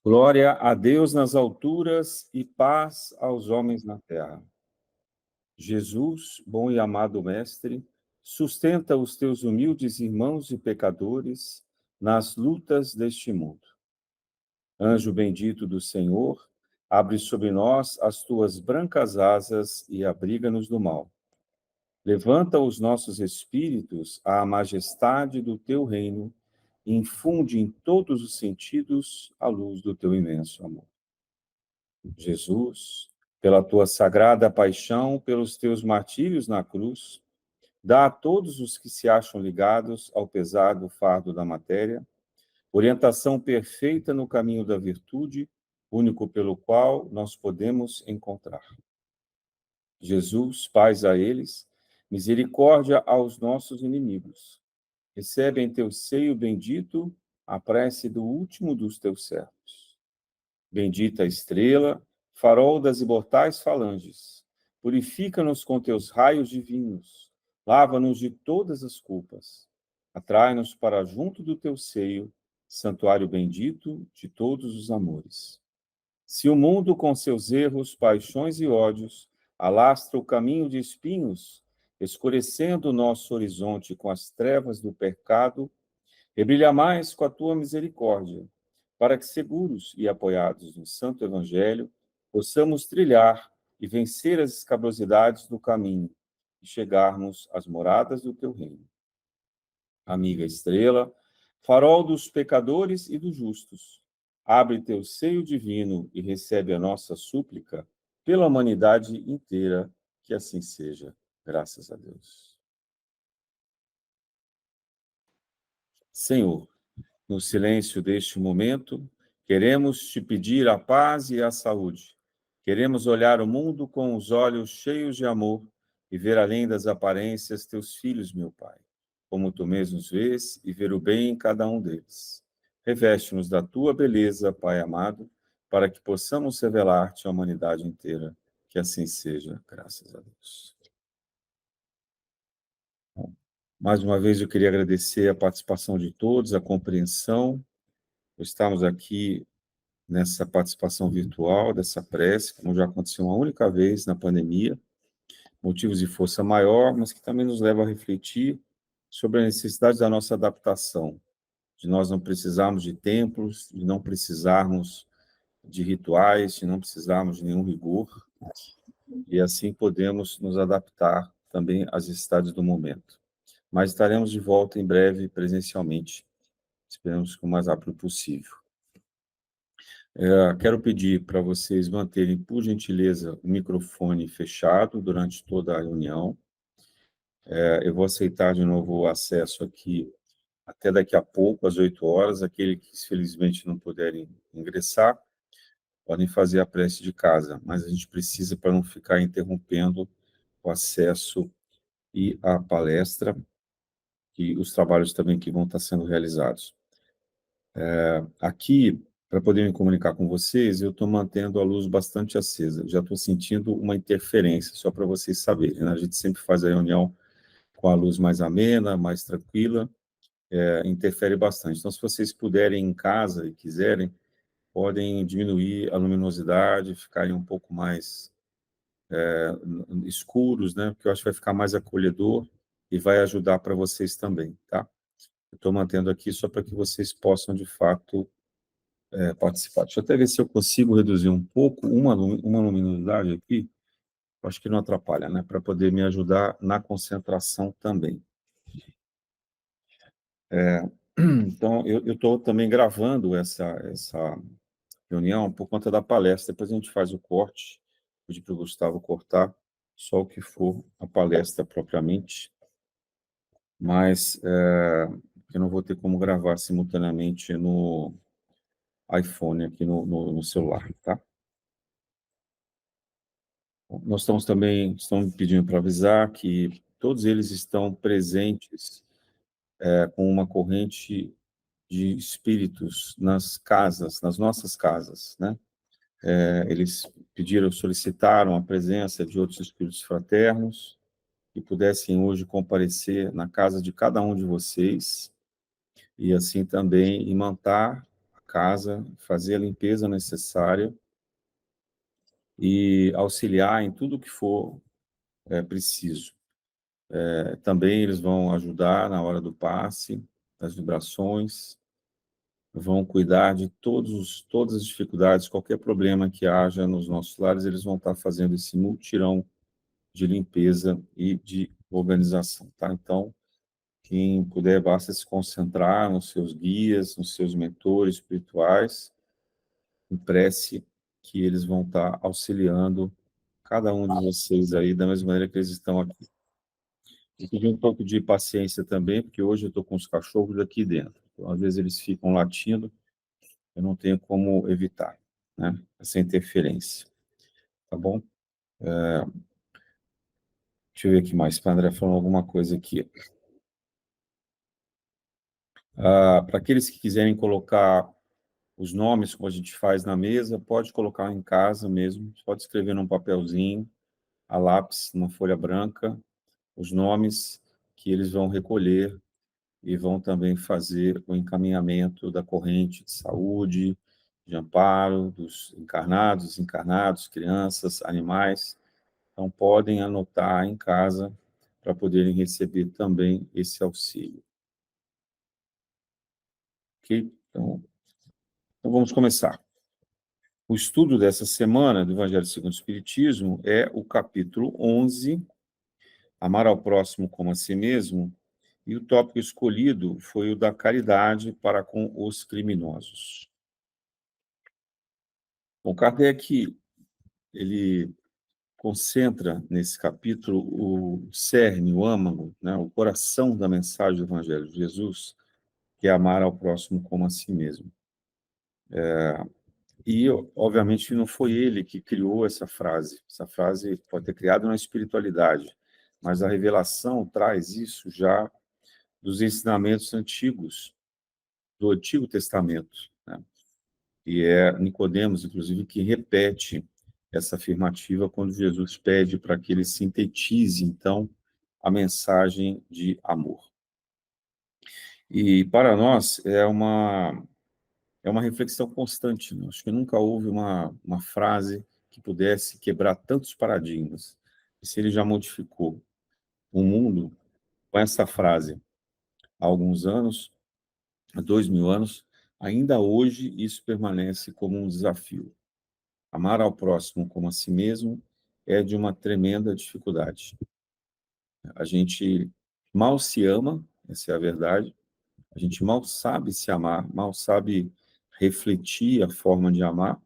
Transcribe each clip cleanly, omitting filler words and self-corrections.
Glória a Deus nas alturas e paz aos homens na terra. Jesus, bom e amado Mestre, sustenta os teus humildes irmãos e pecadores nas lutas deste mundo. Anjo bendito do Senhor, abre sobre nós as tuas brancas asas e abriga-nos do mal. Levanta os nossos espíritos à majestade do teu reino e infunde em todos os sentidos a luz do teu imenso amor. Jesus, pela tua sagrada paixão, pelos teus martírios na cruz, dá a todos os que se acham ligados ao pesado fardo da matéria, orientação perfeita no caminho da virtude, único pelo qual nós podemos encontrar. Jesus, paz a eles, misericórdia aos nossos inimigos. Recebe em teu seio bendito a prece do último dos teus servos. Bendita estrela, farol das imortais falanges, purifica-nos com teus raios divinos, lava-nos de todas as culpas, atrai-nos para junto do teu seio, santuário bendito de todos os amores. Se o mundo com seus erros, paixões e ódios alastra o caminho de espinhos, escurecendo o nosso horizonte com as trevas do pecado, rebrilha mais com a tua misericórdia, para que, seguros e apoiados no Santo Evangelho, possamos trilhar e vencer as escabrosidades do caminho e chegarmos às moradas do teu reino. Amiga estrela, farol dos pecadores e dos justos, abre teu seio divino e recebe a nossa súplica pela humanidade inteira, que assim seja, graças a Deus. Senhor, no silêncio deste momento, queremos te pedir a paz e a saúde. Queremos olhar o mundo com os olhos cheios de amor e ver além das aparências teus filhos, meu Pai, como tu mesmo os vês, e ver o bem em cada um deles. Reveste-nos da tua beleza, Pai amado, para que possamos revelar-te à humanidade inteira. Que assim seja, graças a Deus. Bom, mais uma vez eu queria agradecer a participação de todos, a compreensão. Estamos aqui nessa participação virtual dessa prece, como já aconteceu uma única vez na pandemia, motivos de força maior, mas que também nos leva a refletir sobre a necessidade da nossa adaptação, de nós não precisarmos de templos, de não precisarmos de rituais, de não precisarmos de nenhum rigor, e assim podemos nos adaptar também às necessidades do momento. Mas estaremos de volta em breve presencialmente, esperamos que o mais rápido possível. Quero pedir para vocês manterem, por gentileza, o microfone fechado durante toda a reunião. Eu vou aceitar de novo o acesso aqui até daqui a pouco, às 8 horas. Aqueles que, felizmente, não puderem ingressar, podem fazer a prece de casa, mas a gente precisa para não ficar interrompendo o acesso e a palestra e os trabalhos também que vão estar sendo realizados. Aqui, para poder me comunicar com vocês, eu estou mantendo a luz bastante acesa. Já estou sentindo uma interferência, só para vocês saberem, né? A gente sempre faz a reunião com a luz mais amena, mais tranquila, interfere bastante. Então, se vocês puderem em casa e quiserem, podem diminuir a luminosidade, ficarem um pouco mais escuros, né? Porque eu acho que vai ficar mais acolhedor e vai ajudar para vocês também, tá? Eu estou mantendo aqui só para que vocês possam, de fato, participar. Deixa eu até ver se eu consigo reduzir um pouco uma luminosidade aqui. Acho que não atrapalha, né? Para poder me ajudar na concentração também. Então, eu estou também gravando essa reunião por conta da palestra. Depois a gente faz o corte. Pedi para o Gustavo cortar só o que for a palestra propriamente. Mas eu não vou ter como gravar simultaneamente no iPhone, aqui no celular, tá? Nós estamos pedindo para avisar que todos eles estão presentes com uma corrente de espíritos nas casas, nas nossas casas, né? Eles solicitaram a presença de outros espíritos fraternos que pudessem hoje comparecer na casa de cada um de vocês e assim também imantar casa, fazer a limpeza necessária e auxiliar em tudo que for preciso. Também eles vão ajudar na hora do passe, das vibrações, vão cuidar de todas as dificuldades, qualquer problema que haja nos nossos lares, eles vão estar fazendo esse mutirão de limpeza e de organização, tá? Então, quem puder, basta se concentrar nos seus guias, nos seus mentores espirituais, em prece, que eles vão estar auxiliando cada um de vocês aí, da mesma maneira que eles estão aqui. E pedir um pouco de paciência também, porque hoje eu estou com os cachorros aqui dentro. Então, às vezes eles ficam latindo, eu não tenho como evitar, né, essa interferência. Tá bom? Deixa eu ver aqui mais. O André falou alguma coisa aqui. Para aqueles que quiserem colocar os nomes, como a gente faz na mesa, pode colocar em casa mesmo, pode escrever num papelzinho, a lápis, numa folha branca, os nomes que eles vão recolher e vão também fazer o encaminhamento da corrente de saúde, de amparo dos encarnados, desencarnados, crianças, animais. Então, podem anotar em casa para poderem receber também esse auxílio. Ok? Então vamos começar. O estudo dessa semana do Evangelho segundo o Espiritismo é o capítulo 11, Amar ao próximo como a si mesmo, e o tópico escolhido foi o da caridade para com os criminosos. Bom, Kardec, ele concentra nesse capítulo o cerne, o âmago, né, o coração da mensagem do Evangelho de Jesus, que é amar ao próximo como a si mesmo. E, obviamente, não foi ele que criou essa frase. Essa frase pode ter criado na espiritualidade, mas a revelação traz isso já dos ensinamentos antigos, do Antigo Testamento, né? E é Nicodemos, inclusive, que repete essa afirmativa quando Jesus pede para que ele sintetize, então, a mensagem de amor. E, para nós, é uma reflexão constante. Né? Acho que nunca houve uma frase que pudesse quebrar tantos paradigmas. E se ele já modificou o mundo com essa frase há alguns anos, há 2000 anos, ainda hoje isso permanece como um desafio. Amar ao próximo como a si mesmo é de uma tremenda dificuldade. A gente mal se ama, essa é a verdade, a gente mal sabe se amar, mal sabe refletir a forma de amar,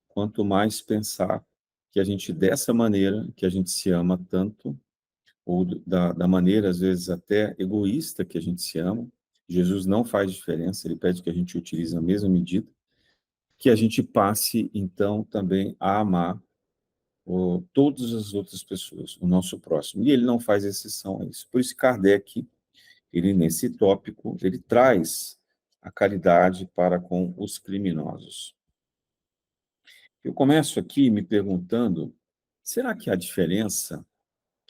quanto mais pensar que a gente, dessa maneira, que a gente se ama tanto, ou da maneira, às vezes, até egoísta que a gente se ama, Jesus não faz diferença, ele pede que a gente utilize a mesma medida, que a gente passe, então, também a amar todas as outras pessoas, o nosso próximo. E ele não faz exceção a isso. Por isso, Kardec, ele, nesse tópico, ele traz a caridade para com os criminosos. Eu começo aqui me perguntando, será que há diferença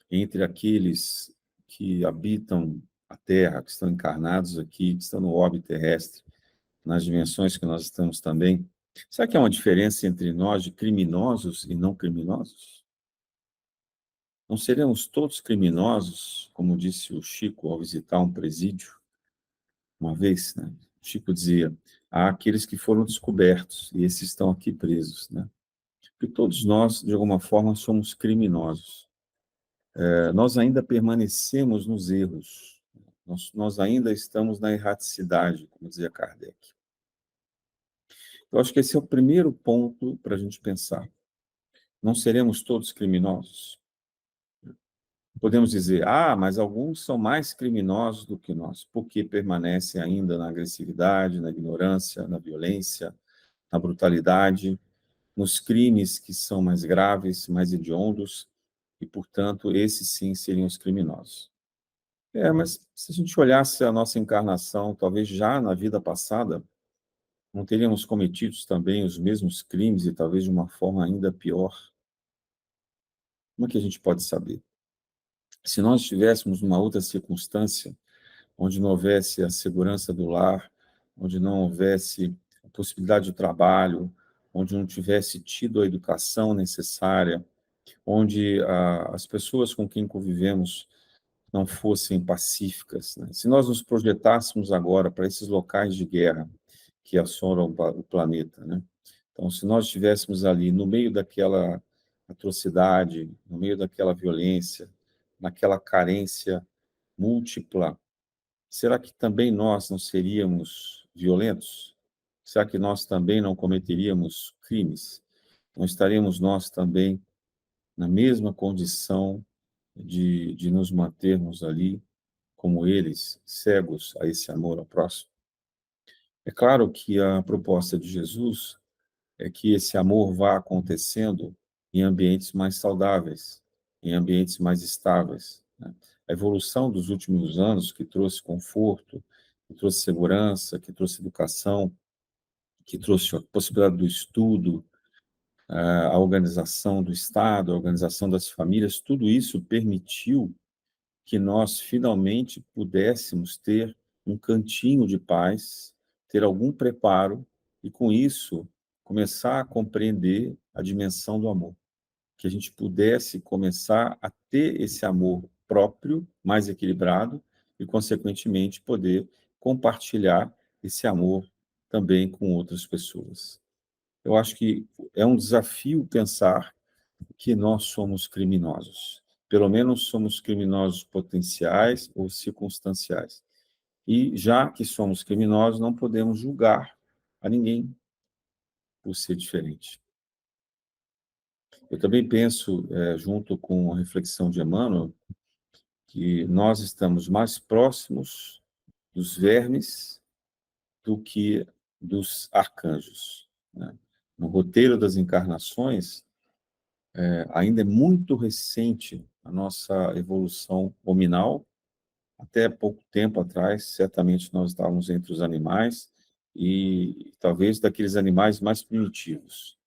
entre aqueles que habitam a Terra, que estão encarnados aqui, que estão no orbe terrestre, nas dimensões que nós estamos também? Será que há uma diferença entre nós de criminosos e não criminosos? Não seremos todos criminosos, como disse o Chico ao visitar um presídio uma vez, né? O Chico dizia, há aqueles que foram descobertos e esses estão aqui presos, né? Porque todos nós, de alguma forma, somos criminosos. Nós ainda permanecemos nos erros, nós ainda estamos na erraticidade, como dizia Kardec. Eu acho que esse é o primeiro ponto para a gente pensar. Não seremos todos criminosos? Podemos dizer, mas alguns são mais criminosos do que nós, porque permanecem ainda na agressividade, na ignorância, na violência, na brutalidade, nos crimes que são mais graves, mais hediondos, e, portanto, esses sim seriam os criminosos. Mas se a gente olhasse a nossa encarnação, talvez já na vida passada, não teríamos cometido também os mesmos crimes e talvez de uma forma ainda pior? Como é que a gente pode saber? Se nós estivéssemos numa outra circunstância, onde não houvesse a segurança do lar, onde não houvesse a possibilidade de trabalho, onde não tivesse tido a educação necessária, onde as pessoas com quem convivemos não fossem pacíficas, né? Se nós nos projetássemos agora para esses locais de guerra que assolam o planeta, né? Então, se nós estivéssemos ali no meio daquela atrocidade, no meio daquela violência, naquela carência múltipla, será que também nós não seríamos violentos? Será que nós também não cometeríamos crimes? Não estaríamos nós também na mesma condição de nos mantermos ali, como eles, cegos a esse amor ao próximo? É claro que a proposta de Jesus é que esse amor vá acontecendo em ambientes mais saudáveis, em ambientes mais estáveis, né? A evolução dos últimos anos, que trouxe conforto, que trouxe segurança, que trouxe educação, que trouxe a possibilidade do estudo, a organização do Estado, a organização das famílias, tudo isso permitiu que nós finalmente pudéssemos ter um cantinho de paz, ter algum preparo e, com isso, começar a compreender a dimensão do amor. Que a gente pudesse começar a ter esse amor próprio, mais equilibrado, e, consequentemente, poder compartilhar esse amor também com outras pessoas. Eu acho que é um desafio pensar que nós somos criminosos. Pelo menos somos criminosos potenciais ou circunstanciais. E, já que somos criminosos, não podemos julgar a ninguém por ser diferente. Eu também penso, junto com a reflexão de Emmanuel, que nós estamos mais próximos dos vermes do que dos arcanjos, né? No roteiro das encarnações, ainda é muito recente a nossa evolução hominal. Até pouco tempo atrás, certamente nós estávamos entre os animais e talvez daqueles animais mais primitivos.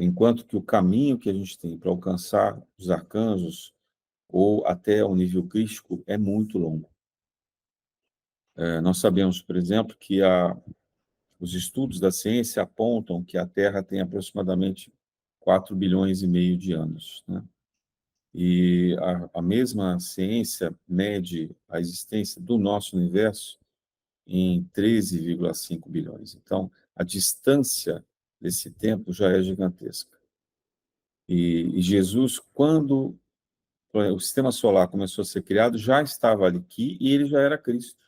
Enquanto que o caminho que a gente tem para alcançar os arcanjos ou até o nível crístico é muito longo. Nós sabemos, por exemplo, que os estudos da ciência apontam que a Terra tem aproximadamente 4 bilhões e meio de anos, né? E a mesma ciência mede a existência do nosso universo em 13,5 bilhões. Então, a distância desse tempo já é gigantesca. E Jesus, quando o sistema solar começou a ser criado, já estava aqui e ele já era Cristo.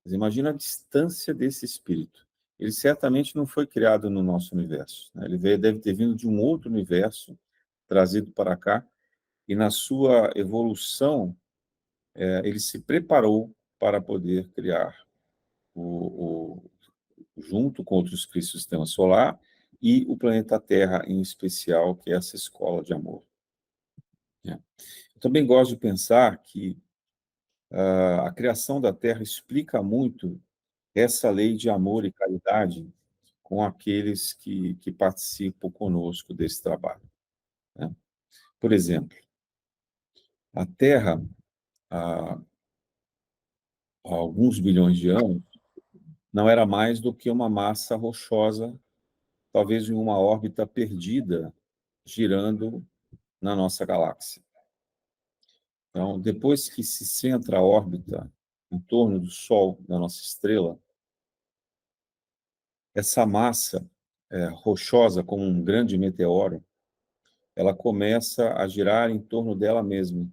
Mas imagina a distância desse espírito. Ele certamente não foi criado no nosso universo, né? Ele deve ter vindo de um outro universo, trazido para cá, e na sua evolução, ele se preparou para poder criar junto com outros cristos do sistema solar e o planeta Terra em especial, que é essa escola de amor, né? Eu também gosto de pensar que a criação da Terra explica muito essa lei de amor e caridade com aqueles que participam conosco desse trabalho, né? Por exemplo, a Terra, há alguns bilhões de anos, não era mais do que uma massa rochosa, talvez em uma órbita perdida, girando na nossa galáxia. Então, depois que se centra a órbita em torno do Sol, da nossa estrela, essa massa rochosa, como um grande meteoro, ela começa a girar em torno dela mesma.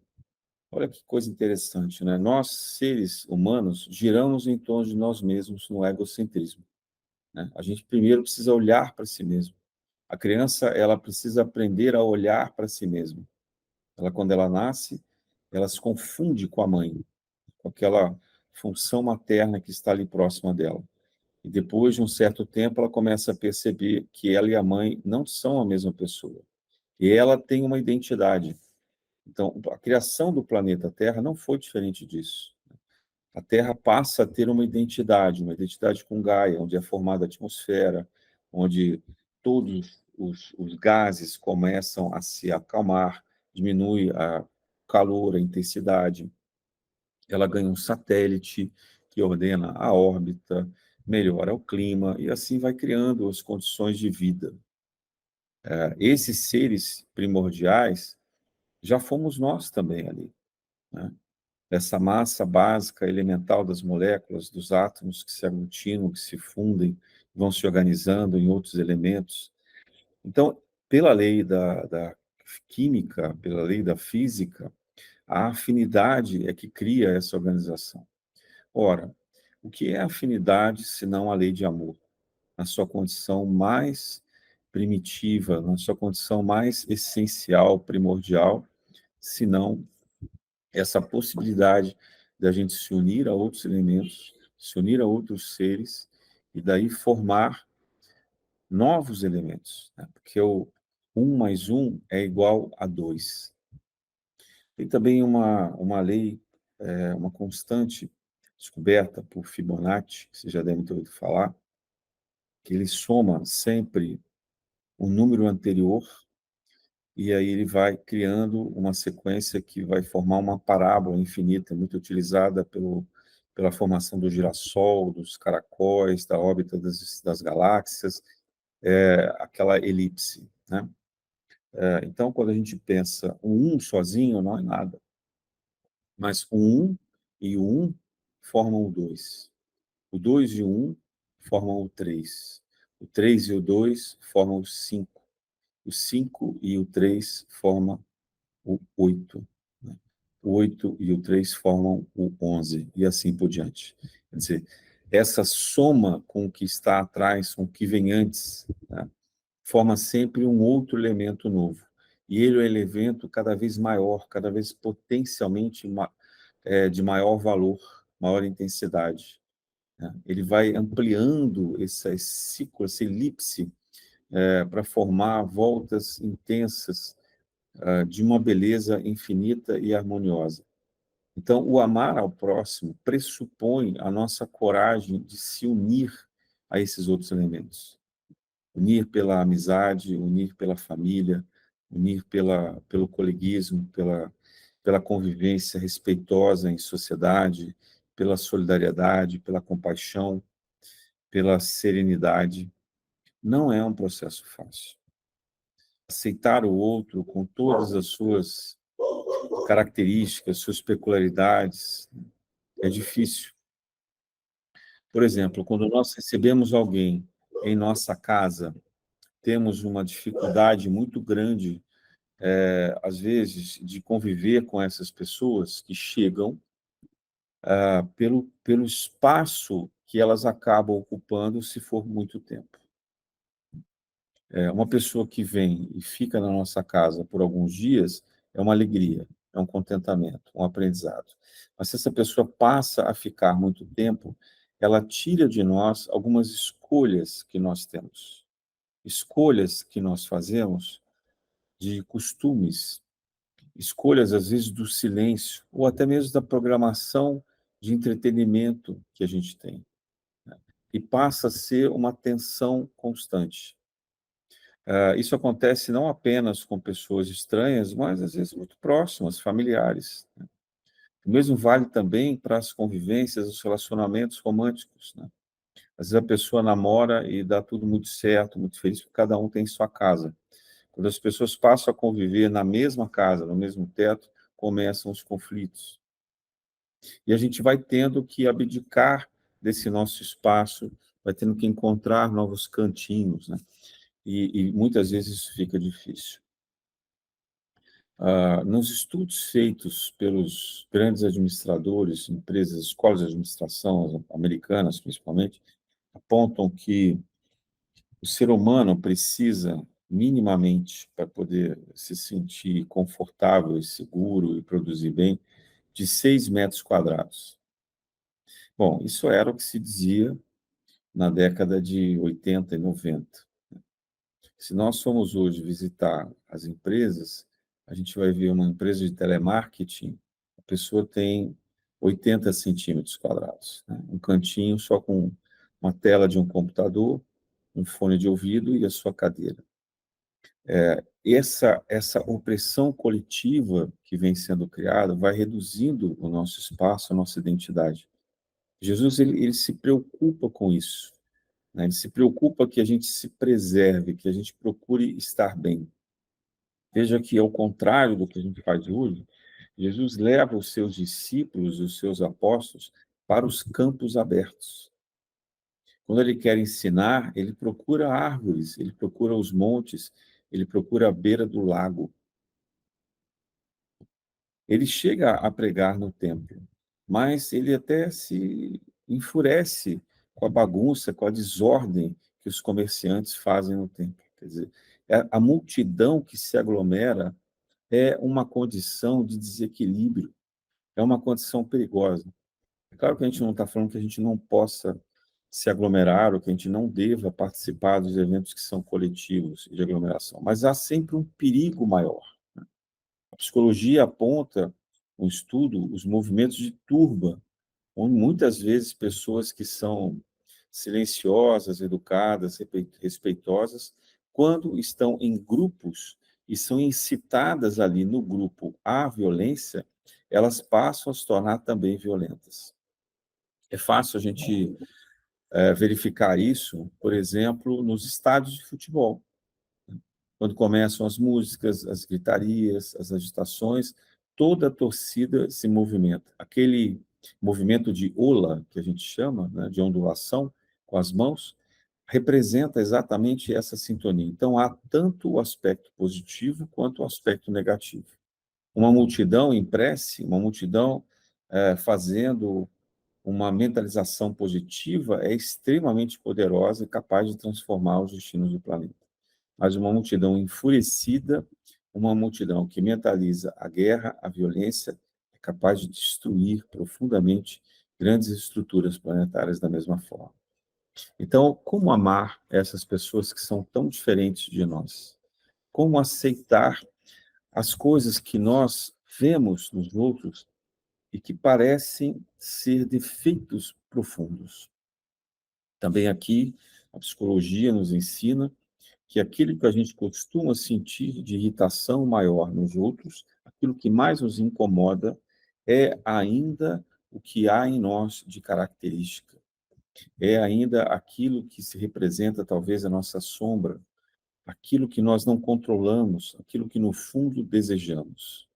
Olha que coisa interessante, né? Nós, seres humanos, giramos em torno de nós mesmos no egocentrismo, né? A gente primeiro precisa olhar para si mesmo. A criança, ela precisa aprender a olhar para si mesma. Ela, quando ela nasce, ela se confunde com a mãe, com aquela função materna que está ali próxima dela. E depois de um certo tempo, ela começa a perceber que ela e a mãe não são a mesma pessoa. E ela tem uma identidade. Então, a criação do planeta Terra não foi diferente disso. A Terra passa a ter uma identidade com Gaia, onde é formada a atmosfera, onde todos os gases começam a se acalmar, diminui o calor, a intensidade. Ela ganha um satélite que ordena a órbita, melhora o clima, e assim vai criando as condições de vida. Esses seres primordiais já fomos nós também ali, né? Essa massa básica elemental das moléculas, dos átomos que se aglutinam, que se fundem, vão se organizando em outros elementos. Então, pela lei da química, pela lei da física, a afinidade é que cria essa organização. Ora, o que é afinidade senão a lei de amor? Na sua condição mais primitiva, na sua condição mais essencial, primordial, senão essa possibilidade da gente se unir a outros elementos, se unir a outros seres, e daí formar novos elementos, né? Porque o 1 mais 1 é igual a 2. Tem também uma lei, uma constante descoberta por Fibonacci, que você já deve ter ouvido falar, que ele soma sempre o número anterior, e aí ele vai criando uma sequência que vai formar uma parábola infinita, muito utilizada pela formação do girassol, dos caracóis, da órbita das galáxias, aquela elipse, né? Então, quando a gente pensa o 1 sozinho, não é nada, mas o 1 e o 1 formam o 2. O 2 e o 1 formam o 3. O 3 e o 2 formam o 5. O 5 e o 3 formam o 8. Né? O 8 e o 3 formam o 11, e assim por diante. Quer dizer, essa soma com o que está atrás, com o que vem antes, né, forma sempre um outro elemento novo. E ele é um elemento cada vez maior, cada vez potencialmente de maior valor, maior intensidade, né? Ele vai ampliando esse ciclo, essa elipse, para formar voltas intensas, de uma beleza infinita e harmoniosa. Então, o amar ao próximo pressupõe a nossa coragem de se unir a esses outros elementos. Unir pela amizade, unir pela família, unir pelo coleguismo, pela convivência respeitosa em sociedade, pela solidariedade, pela compaixão, pela serenidade. Não é um processo fácil. Aceitar o outro com todas as suas características, suas peculiaridades, é difícil. Por exemplo, quando nós recebemos alguém em nossa casa, temos uma dificuldade muito grande, às vezes, de conviver com essas pessoas que chegam, pelo espaço que elas acabam ocupando se for muito tempo. Uma pessoa que vem e fica na nossa casa por alguns dias é uma alegria, é um contentamento, um aprendizado. Mas se essa pessoa passa a ficar muito tempo, ela tira de nós algumas escolhas que nós temos. Escolhas que nós fazemos de costumes, escolhas, às vezes, do silêncio, ou até mesmo da programação de entretenimento que a gente tem. E passa a ser uma tensão constante. Isso acontece não apenas com pessoas estranhas, mas às vezes muito próximas, familiares, né? O mesmo vale também para as convivências, os relacionamentos românticos, né? Às vezes a pessoa namora e dá tudo muito certo, muito feliz, porque cada um tem sua casa. Quando as pessoas passam a conviver na mesma casa, no mesmo teto, começam os conflitos. E a gente vai tendo que abdicar desse nosso espaço, vai tendo que encontrar novos cantinhos, né? E muitas vezes isso fica difícil. Nos estudos feitos pelos grandes administradores, empresas, escolas de administração americanas, principalmente, apontam que o ser humano precisa, minimamente, para poder se sentir confortável e seguro e produzir bem, de 6 metros quadrados. Bom, isso era o que se dizia na década de 80 e 90. Se nós formos hoje visitar as empresas, a gente vai ver uma empresa de telemarketing, a pessoa tem 80 centímetros quadrados, né? Um cantinho só com uma tela de um computador, um fone de ouvido e a sua cadeira. Essa opressão coletiva que vem sendo criada vai reduzindo o nosso espaço, a nossa identidade. Jesus ele se preocupa com isso, né? Ele se preocupa que a gente se preserve, que a gente procure estar bem. Veja que, ao contrário do que a gente faz hoje, Jesus leva os seus discípulos, os seus apóstolos, para os campos abertos. Quando ele quer ensinar, ele procura árvores, ele procura os montes, ele procura a beira do lago. Ele chega a pregar no templo, mas ele até se enfurece com a bagunça, com a desordem que os comerciantes fazem no templo. Quer dizer, a multidão que se aglomera é uma condição de desequilíbrio, é uma condição perigosa. É claro que a gente não está falando que a gente não possa se aglomerar ou que a gente não deva participar dos eventos que são coletivos de aglomeração, mas há sempre um perigo maior. A psicologia aponta, um estudo, os movimentos de turba, onde muitas vezes pessoas que são silenciosas, educadas, respeitosas, quando estão em grupos e são incitadas ali no grupo à violência, elas passam a se tornar também violentas. É fácil a gente verificar isso, por exemplo, nos estádios de futebol. Quando começam as músicas, as gritarias, as agitações, toda a torcida se movimenta. Aquele movimento de ola, que a gente chama, né, de ondulação com as mãos, representa exatamente essa sintonia. Então, há tanto o aspecto positivo quanto o aspecto negativo. Uma multidão em prece, uma multidão fazendo uma mentalização positiva é extremamente poderosa e capaz de transformar os destinos do planeta. Mas uma multidão enfurecida, uma multidão que mentaliza a guerra, a violência, é capaz de destruir profundamente grandes estruturas planetárias da mesma forma. Então, como amar essas pessoas que são tão diferentes de nós? Como aceitar as coisas que nós vemos nos outros e que parecem ser defeitos profundos? Também aqui, a psicologia nos ensina que aquilo que a gente costuma sentir de irritação maior nos outros, aquilo que mais nos incomoda, é ainda o que há em nós de característica. É ainda aquilo que se representa, talvez, a nossa sombra, aquilo que nós não controlamos, aquilo que, no fundo, desejamos.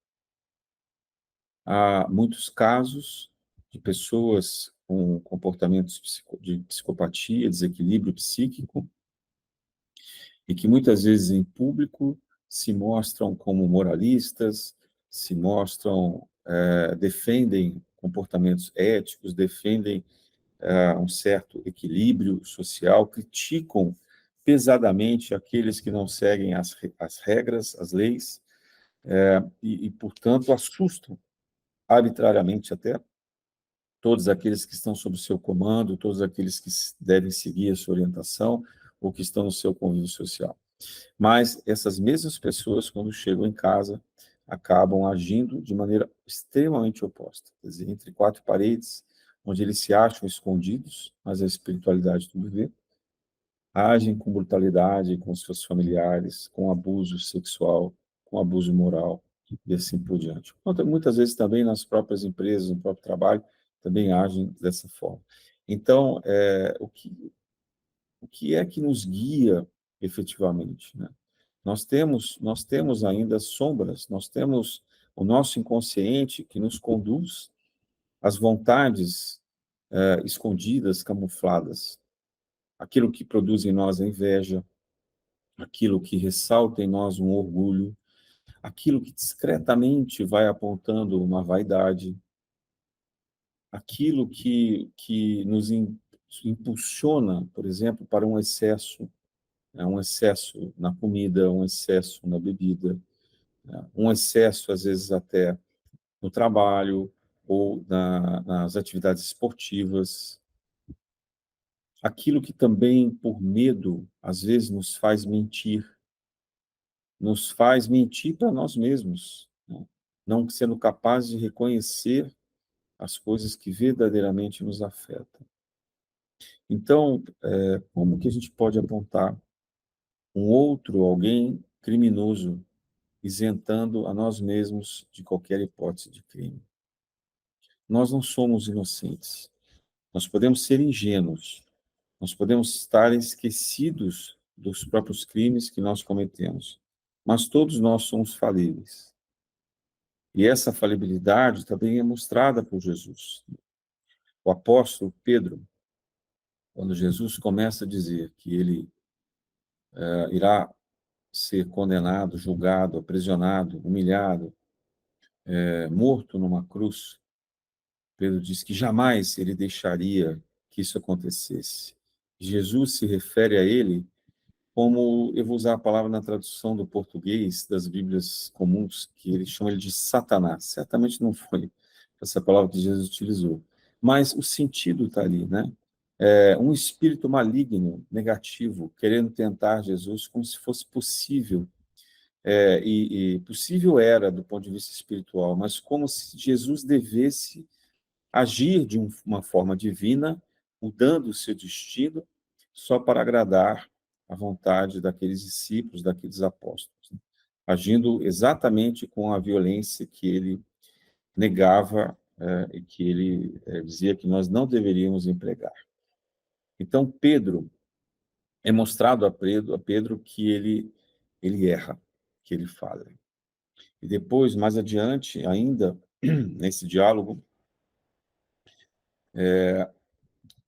Há muitos casos de pessoas com comportamentos de psicopatia, desequilíbrio psíquico, e que muitas vezes em público se mostram como moralistas, se mostram, defendem comportamentos éticos, defendem um certo equilíbrio social, criticam pesadamente aqueles que não seguem as regras, as leis, portanto, assustam arbitrariamente até todos aqueles que estão sob o seu comando, todos aqueles que devem seguir a sua orientação ou que estão no seu convívio social. Mas essas mesmas pessoas, quando chegam em casa, acabam agindo de maneira extremamente oposta. Quer dizer, entre quatro paredes, onde eles se acham escondidos, mas a espiritualidade tudo vê, agem com brutalidade com seus familiares, com abuso sexual, com abuso moral e assim por diante. Muitas vezes também nas próprias empresas, no próprio trabalho, também agem dessa forma. Então, o que é que nos guia efetivamente, né? Nós temos ainda sombras, nós temos o nosso inconsciente que nos conduz às vontades escondidas, camufladas, aquilo que produz em nós a inveja, aquilo que ressalta em nós um orgulho, aquilo que discretamente vai apontando uma vaidade, aquilo que nos impulsiona, por exemplo, para um excesso na comida, um excesso na bebida, um excesso, às vezes, até no trabalho ou nas atividades esportivas. Aquilo que também, por medo, às vezes nos faz mentir para nós mesmos, né? Não sendo capazes de reconhecer as coisas que verdadeiramente nos afetam. Então, como que a gente pode apontar um outro, alguém criminoso, isentando a nós mesmos de qualquer hipótese de crime? Nós não somos inocentes. Nós podemos ser ingênuos, nós podemos estar esquecidos dos próprios crimes que nós cometemos, mas todos nós somos falíveis. E essa falibilidade também é mostrada por Jesus. O apóstolo Pedro, quando Jesus começa a dizer que ele irá ser condenado, julgado, aprisionado, humilhado, morto numa cruz, Pedro diz que jamais ele deixaria que isso acontecesse. Jesus se refere a ele como, eu vou usar a palavra na tradução do português das Bíblias comuns, que ele chama ele de Satanás. Certamente não foi essa palavra que Jesus utilizou, mas o sentido está ali, né? Um espírito maligno, negativo, querendo tentar Jesus como se fosse possível, e possível era do ponto de vista espiritual, mas como se Jesus devesse agir de uma forma divina, mudando o seu destino, só para agradar a vontade daqueles discípulos, daqueles apóstolos, né? Agindo exatamente com a violência que ele negava, e que ele dizia que nós não deveríamos empregar. Então, Pedro, é mostrado a Pedro que ele erra, que ele falha. E depois, mais adiante, ainda, nesse diálogo,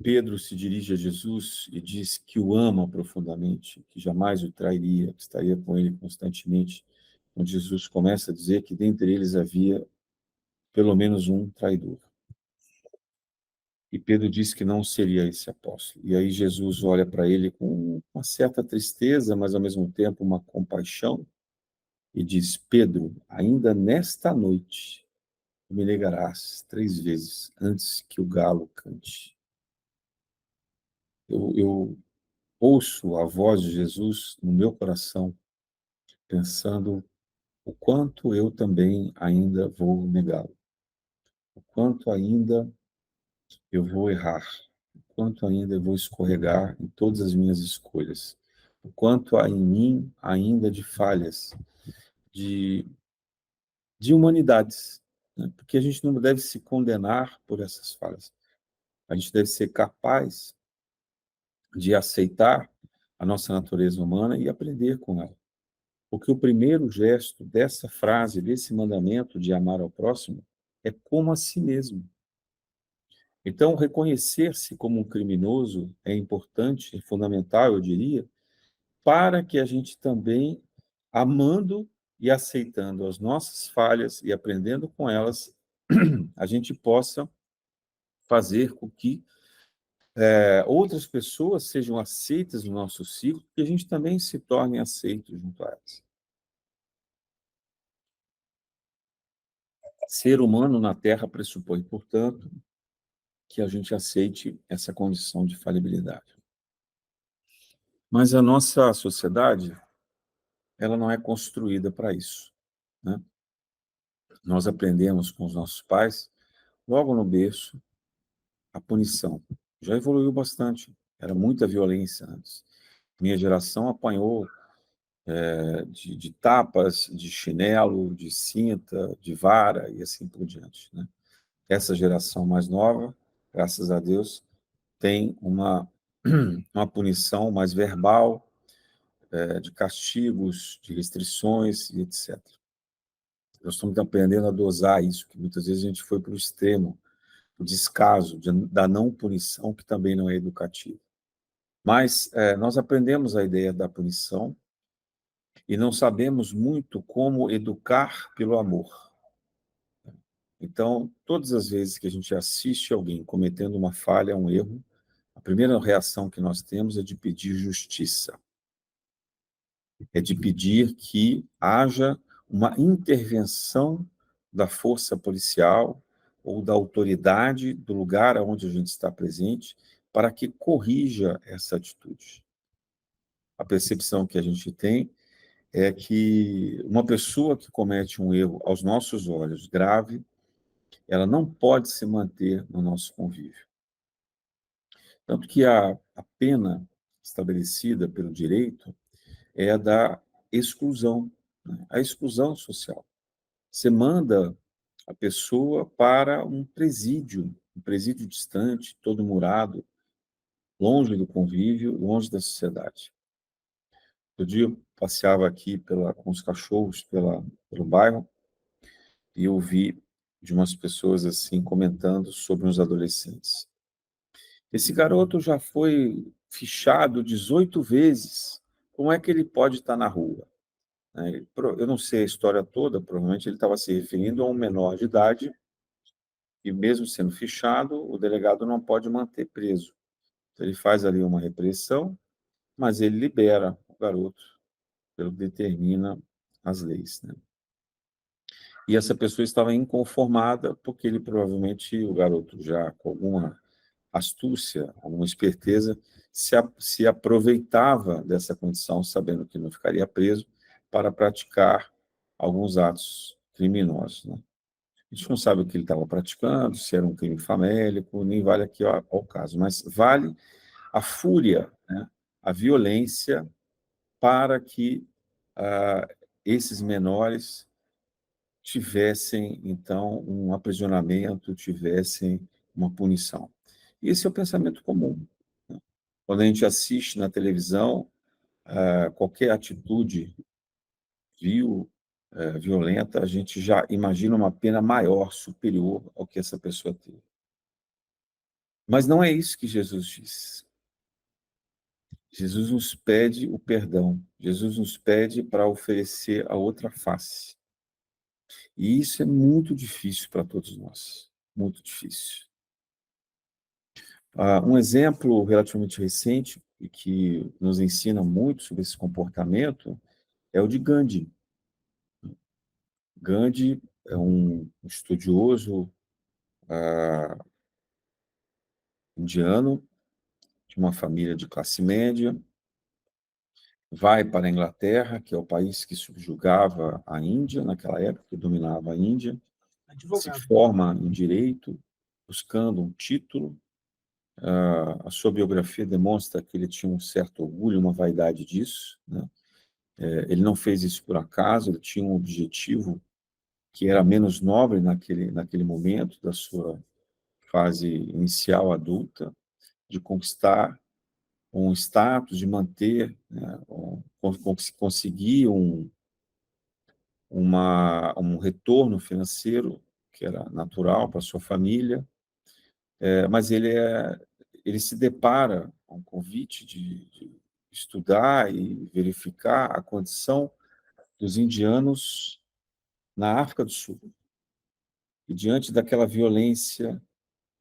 Pedro se dirige a Jesus e diz que o ama profundamente, que jamais o trairia, que estaria com ele constantemente. Então, Jesus começa a dizer que dentre eles havia pelo menos um traidor. E Pedro diz que não seria esse apóstolo. E aí Jesus olha para ele com uma certa tristeza, mas ao mesmo tempo uma compaixão, e diz: Pedro, ainda nesta noite me negarás 3 vezes antes que o galo cante. Eu ouço a voz de Jesus no meu coração, pensando o quanto eu também ainda vou negá-lo, o quanto ainda eu vou errar, o quanto ainda eu vou escorregar em todas as minhas escolhas, o quanto há em mim ainda de falhas, de, de humanidades, né? Porque a gente não deve se condenar por essas falhas, a gente deve ser capaz de aceitar a nossa natureza humana e aprender com ela. Porque o primeiro gesto dessa frase, desse mandamento de amar ao próximo, é como a si mesmo. Então, reconhecer-se como um criminoso é importante, é fundamental, eu diria, para que a gente também, amando e aceitando as nossas falhas e aprendendo com elas, a gente possa fazer com que outras pessoas sejam aceitas no nosso ciclo e a gente também se torne aceito junto a elas. Ser humano na Terra pressupõe, portanto, que a gente aceite essa condição de falibilidade. Mas a nossa sociedade, ela não é construída para isso, né? Nós aprendemos com os nossos pais, logo no berço, a punição. Já evoluiu bastante, era muita violência antes. Minha geração apanhou de tapas, de chinelo, de cinta, de vara e assim por diante, né? Essa geração mais nova, graças a Deus, tem uma punição mais verbal, de castigos, de restrições e etc. Nós estamos aprendendo a dosar isso, que muitas vezes a gente foi para o extremo, o descaso, da não punição, que também não é educativo. Mas nós aprendemos a ideia da punição e não sabemos muito como educar pelo amor. Então, todas as vezes que a gente assiste alguém cometendo uma falha, um erro, a primeira reação que nós temos é de pedir justiça. É de pedir que haja uma intervenção da força policial ou da autoridade do lugar onde a gente está presente para que corrija essa atitude. A percepção que a gente tem é que uma pessoa que comete um erro aos nossos olhos grave, ela não pode se manter no nosso convívio. Tanto que a pena estabelecida pelo direito é a da exclusão, né? A exclusão social. Você manda a pessoa para um presídio, um presídio distante, todo murado, longe do convívio, longe da sociedade. Outro dia eu passeava aqui com os cachorros pelo bairro e eu vi de umas pessoas assim comentando sobre uns adolescentes. Esse garoto já foi fichado 18 vezes. Como é que ele pode estar na rua? Né? Eu não sei a história toda, provavelmente ele estava se referindo a um menor de idade e mesmo sendo fichado, o delegado não pode manter preso. Então, ele faz ali uma repressão, mas ele libera o garoto, pelo que determina as leis, né? E essa pessoa estava inconformada porque ele provavelmente, o garoto já com alguma astúcia, alguma esperteza, se aproveitava dessa condição, sabendo que não ficaria preso, para praticar alguns atos criminosos, né? A gente não sabe o que ele estava praticando, se era um crime famélico, nem vale aqui ao caso, mas vale a fúria, né? A violência para que ah, esses menores tivessem, então, um aprisionamento, tivessem uma punição. E esse é o pensamento comum, né? Quando a gente assiste na televisão, qualquer atitude violenta, a gente já imagina uma pena maior, superior ao que essa pessoa teve. Mas não é isso que Jesus diz. Jesus nos pede o perdão. Jesus nos pede para oferecer a outra face. E isso é muito difícil para todos nós. Muito difícil. Um exemplo relativamente recente e que nos ensina muito sobre esse comportamento é o de Gandhi. Gandhi é um estudioso indiano, de uma família de classe média, vai para a Inglaterra, que é o país que subjugava a Índia naquela época, que dominava a Índia, se forma em direito, buscando um título. A sua biografia demonstra que ele tinha um certo orgulho, uma vaidade disso, né? Ele não fez isso por acaso, ele tinha um objetivo que era menos nobre naquele momento da sua fase inicial adulta, de conquistar um status, de manter, né, conseguir um retorno financeiro que era natural para sua família, mas ele se depara com um convite de estudar e verificar a condição dos indianos na África do Sul. E diante daquela violência,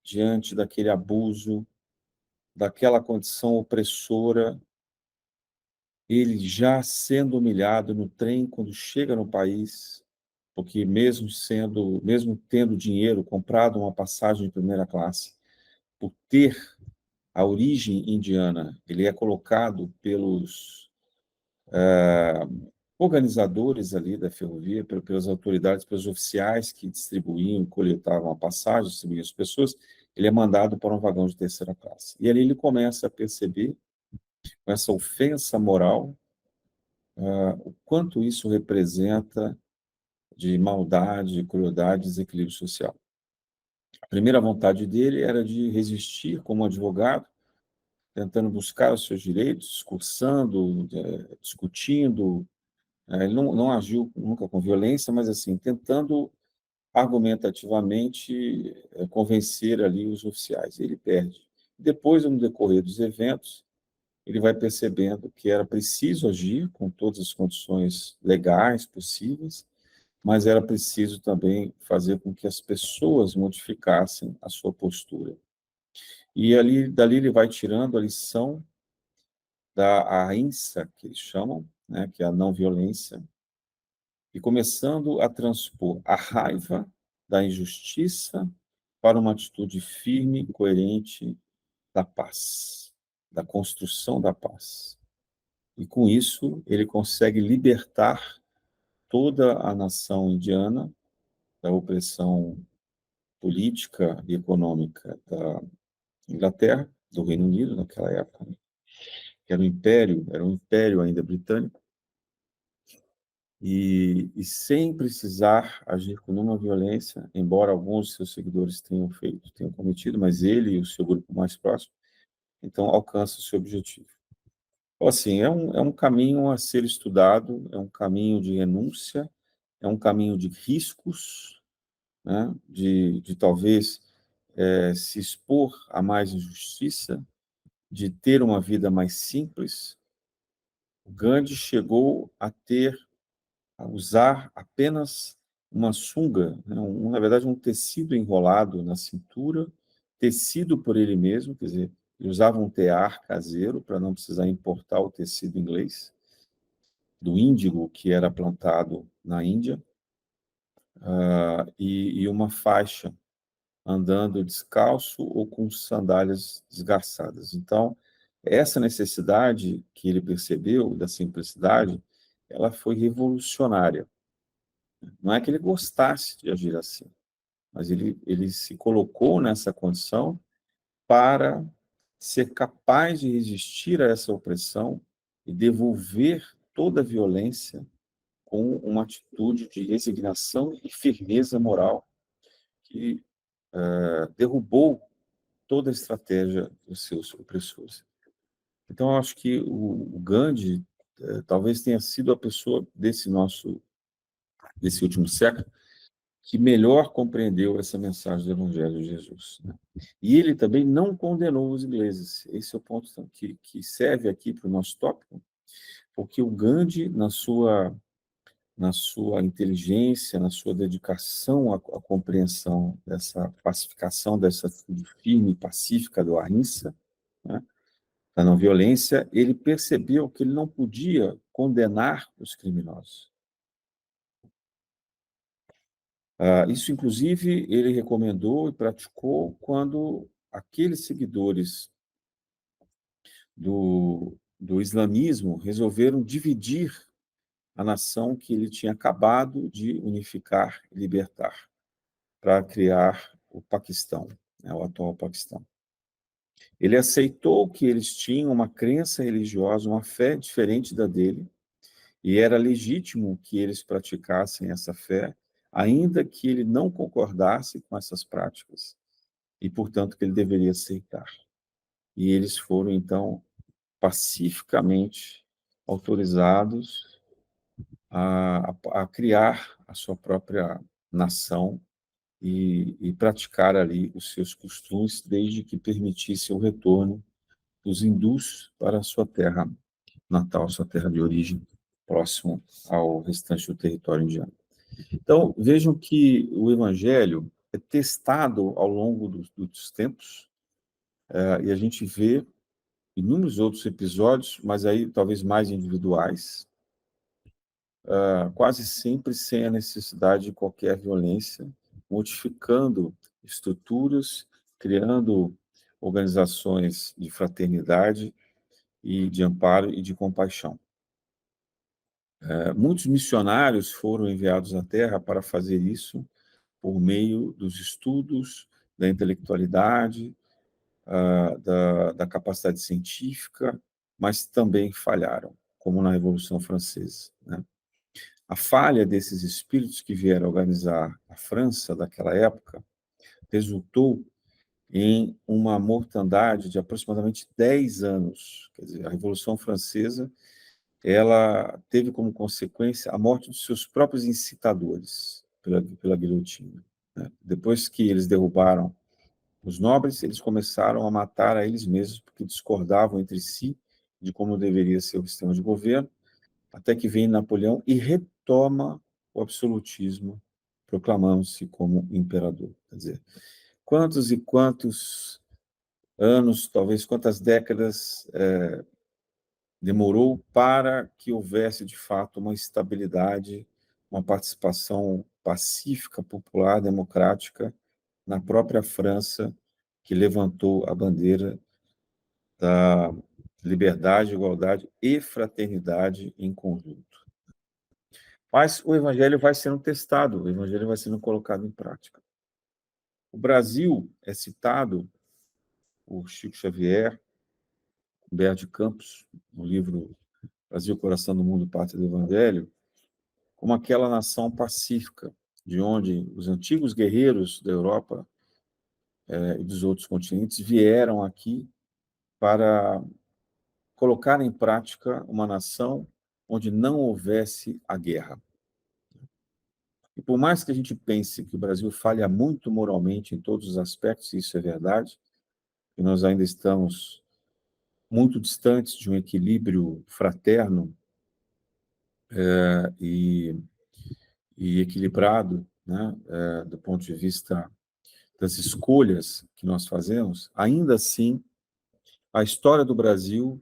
diante daquele abuso, daquela condição opressora, ele já sendo humilhado no trem quando chega no país, porque mesmo tendo dinheiro, comprado uma passagem de primeira classe, por ter a origem indiana, ele é colocado pelos organizadores ali da ferrovia, pelas autoridades, pelos oficiais que distribuíam, coletavam a passagem, distribuíam as pessoas, ele é mandado para um vagão de terceira classe. E ali ele começa a perceber, com essa ofensa moral, o quanto isso representa de maldade, de crueldade, desequilíbrio social. A primeira vontade dele era de resistir como advogado, tentando buscar os seus direitos, discursando, discutindo. Ele não agiu nunca com violência, mas assim, tentando argumentativamente convencer ali os oficiais. Ele perde. Depois, no decorrer dos eventos, ele vai percebendo que era preciso agir com todas as condições legais possíveis, mas era preciso também fazer com que as pessoas modificassem a sua postura. E dali ele vai tirando a lição da ahimsa, que eles chamam, né, que é a não violência, e começando a transpor a raiva da injustiça para uma atitude firme e coerente da paz, da construção da paz. E com isso, ele consegue libertar toda a nação indiana da opressão política e econômica da Inglaterra, do Reino Unido naquela época, que era um império ainda britânico, e sem precisar agir com nenhuma violência, embora alguns de seus seguidores tenham cometido, mas ele e o seu grupo mais próximo, então alcança o seu objetivo. Então, assim, é um caminho a ser estudado, é um caminho de renúncia, é um caminho de riscos, né, de talvez se expor a mais injustiça, de ter uma vida mais simples. O Gandhi chegou a usar apenas uma sunga, né, na verdade, um tecido enrolado na cintura, tecido por ele mesmo, quer dizer, ele usava um tear caseiro para não precisar importar o tecido inglês, do índigo que era plantado na Índia, e uma faixa, andando descalço ou com sandálias desgarçadas. Então, essa necessidade que ele percebeu da simplicidade, ela foi revolucionária. Não é que ele gostasse de agir assim, mas ele se colocou nessa condição para ser capaz de resistir a essa opressão e devolver toda a violência com uma atitude de resignação e firmeza moral que derrubou toda a estratégia dos seus opressores. Então, eu acho que o Gandhi talvez tenha sido a pessoa desse último século que melhor compreendeu essa mensagem do Evangelho de Jesus, né? E ele também não condenou os ingleses. Esse é o ponto que serve aqui para o nosso tópico, porque o Gandhi, na sua inteligência, na sua dedicação à compreensão dessa pacificação, dessa atitude firme e pacífica do Ahimsa, né, da não violência, ele percebeu que ele não podia condenar os criminosos. Isso, inclusive, ele recomendou e praticou quando aqueles seguidores do islamismo resolveram dividir a nação que ele tinha acabado de unificar e libertar, para criar o Paquistão, né, o atual Paquistão. Ele aceitou que eles tinham uma crença religiosa, uma fé diferente da dele, e era legítimo que eles praticassem essa fé, ainda que ele não concordasse com essas práticas, e, portanto, que ele deveria aceitar. E eles foram, então, pacificamente autorizados a criar a sua própria nação e praticar ali os seus costumes, desde que permitisse o retorno dos hindus para a sua terra natal, sua terra de origem, próximo ao restante do território indiano. Então, vejam que o Evangelho é testado ao longo dos tempos, e a gente vê inúmeros outros episódios, mas aí talvez mais individuais, quase sempre sem a necessidade de qualquer violência, modificando estruturas, criando organizações de fraternidade e de amparo e de compaixão. Muitos missionários foram enviados à Terra para fazer isso por meio dos estudos, da intelectualidade, da capacidade científica, mas também falharam, como na Revolução Francesa, né? A falha desses espíritos que vieram organizar a França daquela época resultou em uma mortandade de aproximadamente 10 anos. Quer dizer, a Revolução Francesa, ela teve como consequência a morte dos seus próprios incitadores pela guilhotina, né? Depois que eles derrubaram os nobres, eles começaram a matar a eles mesmos, porque discordavam entre si de como deveria ser o sistema de governo, até que vem Napoleão e retoma o absolutismo, proclamando-se como imperador. Quer dizer, quantos e quantos anos, talvez quantas décadas demorou para que houvesse, de fato, uma estabilidade, uma participação pacífica, popular, democrática na própria França, que levantou a bandeira da liberdade, igualdade e fraternidade em conjunto. Mas o evangelho vai sendo testado, o evangelho vai sendo colocado em prática. O Brasil é citado por Chico Xavier, Humberto de Campos, no livro Brasil, Coração do Mundo, Pátria do Evangelho, como aquela nação pacífica, de onde os antigos guerreiros da Europa e dos outros continentes vieram aqui para colocar em prática uma nação onde não houvesse a guerra. E por mais que a gente pense que o Brasil falha muito moralmente em todos os aspectos, e isso é verdade, e nós ainda estamos muito distantes de um equilíbrio fraterno e equilibrado, né, do ponto de vista das escolhas que nós fazemos, ainda assim, a história do Brasil,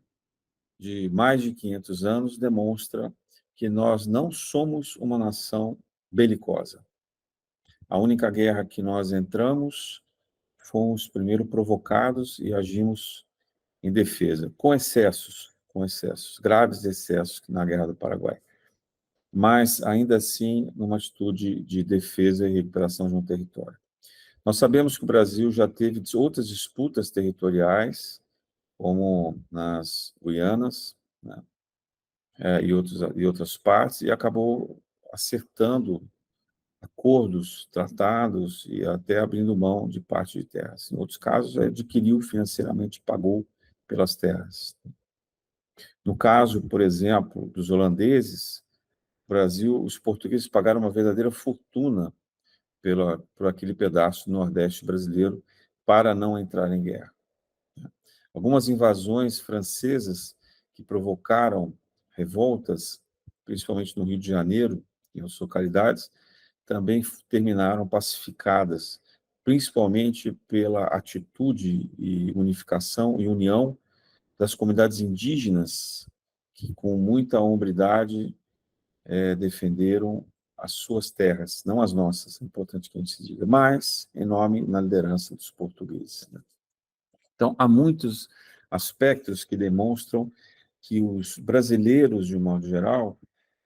de mais de 500 anos, demonstra que nós não somos uma nação belicosa. A única guerra que nós entramos, fomos primeiro provocados e agimos em defesa, com excessos, graves excessos na Guerra do Paraguai. Mas, ainda assim, numa atitude de defesa e recuperação de um território. Nós sabemos que o Brasil já teve outras disputas territoriais, como nas Guianas, né, e outras partes, e acabou acertando acordos, tratados e até abrindo mão de parte de terras. Em outros casos, adquiriu financeiramente, pagou pelas terras. No caso, por exemplo, dos holandeses, o Brasil, os portugueses pagaram uma verdadeira fortuna por aquele pedaço do Nordeste brasileiro para não entrar em guerra. Algumas invasões francesas que provocaram revoltas, principalmente no Rio de Janeiro e nas localidades, também terminaram pacificadas, principalmente pela atitude e unificação e união das comunidades indígenas, que com muita hombridade defenderam as suas terras, não as nossas, é importante que a gente se diga, mas em nome, na liderança dos portugueses. Né? Então, há muitos aspectos que demonstram que os brasileiros, de um modo geral,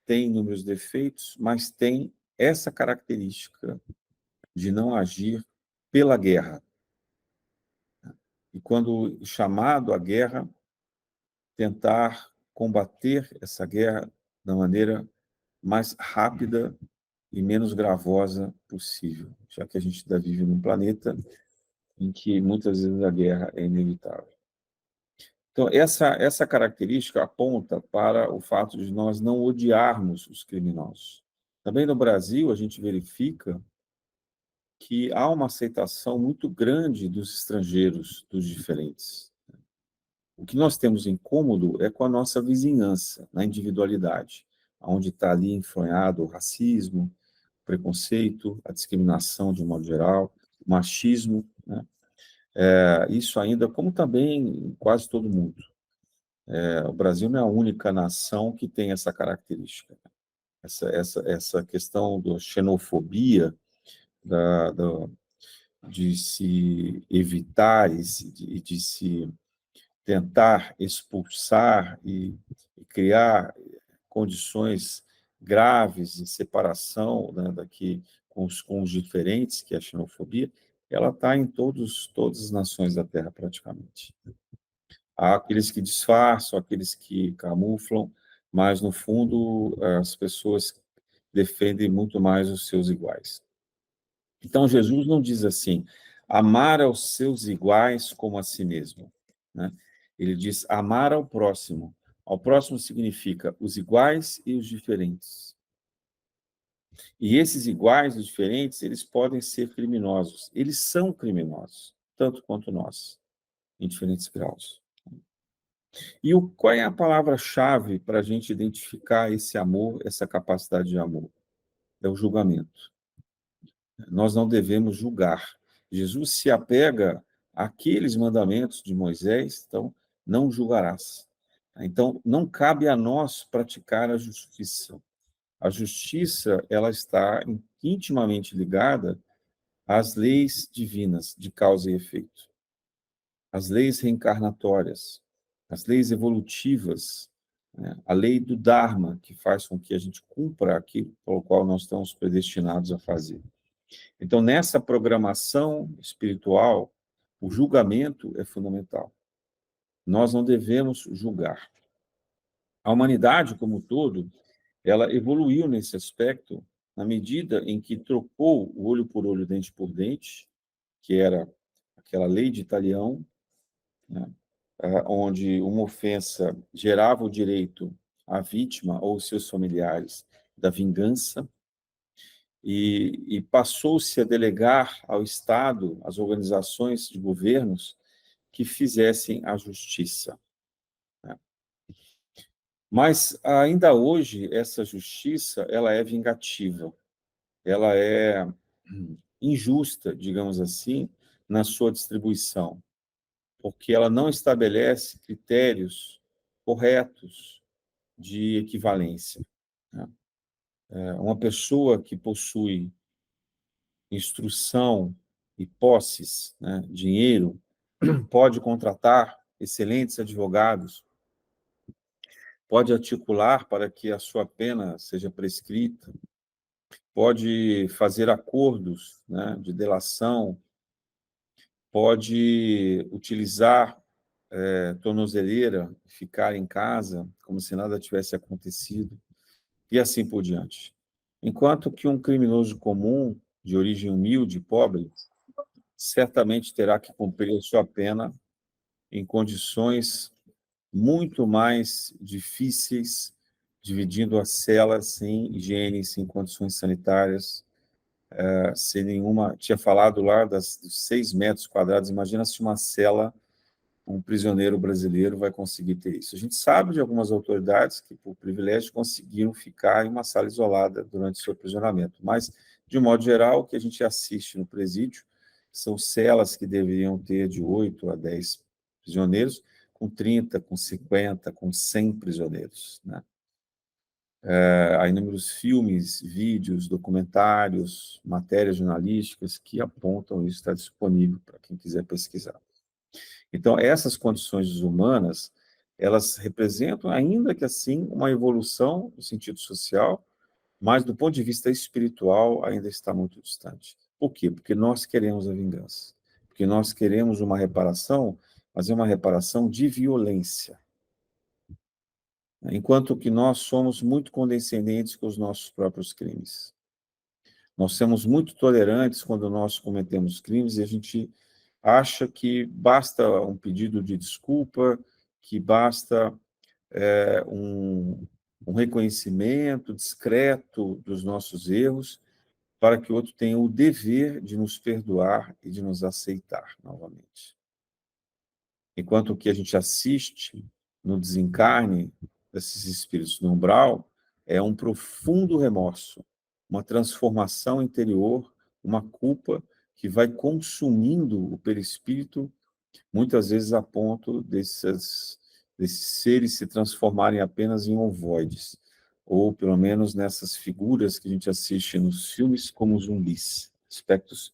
têm inúmeros defeitos, mas têm essa característica de não agir pela guerra. E quando chamado à guerra, tentar combater essa guerra da maneira mais rápida e menos gravosa possível, já que a gente ainda vive num planeta em que muitas vezes a guerra é inevitável. Então, essa característica aponta para o fato de nós não odiarmos os criminosos. Também no Brasil, a gente verifica que há uma aceitação muito grande dos estrangeiros, dos diferentes. O que nós temos em cômodo é com a nossa vizinhança, na individualidade, onde está ali enfronhado o racismo, o preconceito, a discriminação de um modo geral, o machismo, né? Isso ainda, como também em quase todo mundo. O Brasil não é a única nação que tem essa característica. Essa questão da xenofobia, de se evitar e de se tentar expulsar e criar condições graves de separação, né, com os diferentes, que é a xenofobia, ela está em todas as nações da Terra, praticamente. Há aqueles que disfarçam, aqueles que camuflam, mas, no fundo, as pessoas defendem muito mais os seus iguais. Então, Jesus não diz assim, amar aos seus iguais como a si mesmo. Né? Ele diz amar ao próximo. Ao próximo significa os iguais e os diferentes. E esses iguais e diferentes, eles podem ser criminosos. Eles são criminosos, tanto quanto nós, em diferentes graus. E qual é a palavra-chave para a gente identificar esse amor, essa capacidade de amor? É o julgamento. Nós não devemos julgar. Jesus se apega àqueles mandamentos de Moisés, então, não julgarás. Então, não cabe a nós praticar a justiça. A justiça, ela está intimamente ligada às leis divinas de causa e efeito, às leis reencarnatórias, às leis evolutivas, né? A lei do Dharma, que faz com que a gente cumpra aquilo pelo qual nós estamos predestinados a fazer. Então, nessa programação espiritual, o julgamento é fundamental. Nós não devemos julgar. A humanidade, como um todo, ela evoluiu nesse aspecto na medida em que trocou o olho por olho, dente por dente, que era aquela lei de Italião, né, onde uma ofensa gerava o direito à vítima ou seus familiares da vingança, e passou-se a delegar ao Estado, às organizações de governos, que fizessem a justiça, né? Mas, ainda hoje, essa justiça ela é vingativa, ela é injusta, digamos assim, na sua distribuição, porque ela não estabelece critérios corretos de equivalência, né? Uma pessoa que possui instrução e posses, né, dinheiro, pode contratar excelentes advogados, pode articular para que a sua pena seja prescrita, pode fazer acordos, né, de delação, pode utilizar tornozeleira, ficar em casa como se nada tivesse acontecido, e assim por diante. Enquanto que um criminoso comum, de origem humilde, pobre, certamente terá que cumprir a sua pena em condições muito mais difíceis, dividindo as celas sem higiene, sem condições sanitárias, sem nenhuma... Tinha falado lá dos 6 metros quadrados, imagina se uma cela, um prisioneiro brasileiro vai conseguir ter isso. A gente sabe de algumas autoridades que, por privilégio, conseguiram ficar em uma sala isolada durante o seu aprisionamento, mas, de modo geral, o que a gente assiste no presídio são celas que deveriam ter de 8 a 10 prisioneiros, com 30, com 50, com 100 prisioneiros, né? Há inúmeros filmes, vídeos, documentários, matérias jornalísticas que apontam isso, está disponível para quem quiser pesquisar. Então, essas condições humanas, elas representam, ainda que assim, uma evolução no sentido social, mas do ponto de vista espiritual ainda está muito distante. Por quê? Porque nós queremos a vingança. Porque nós queremos uma reparação, mas é uma reparação de violência. Enquanto que nós somos muito condescendentes com os nossos próprios crimes. Nós somos muito tolerantes quando nós cometemos crimes e a gente acha que basta um pedido de desculpa, que basta um reconhecimento discreto dos nossos erros, para que o outro tenha o dever de nos perdoar e de nos aceitar novamente. Enquanto o que a gente assiste no desencarne desses espíritos no umbral é um profundo remorso, uma transformação interior, uma culpa que vai consumindo o perispírito, muitas vezes a ponto desses seres se transformarem apenas em ovoides, ou pelo menos nessas figuras que a gente assiste nos filmes como zumbis, aspectos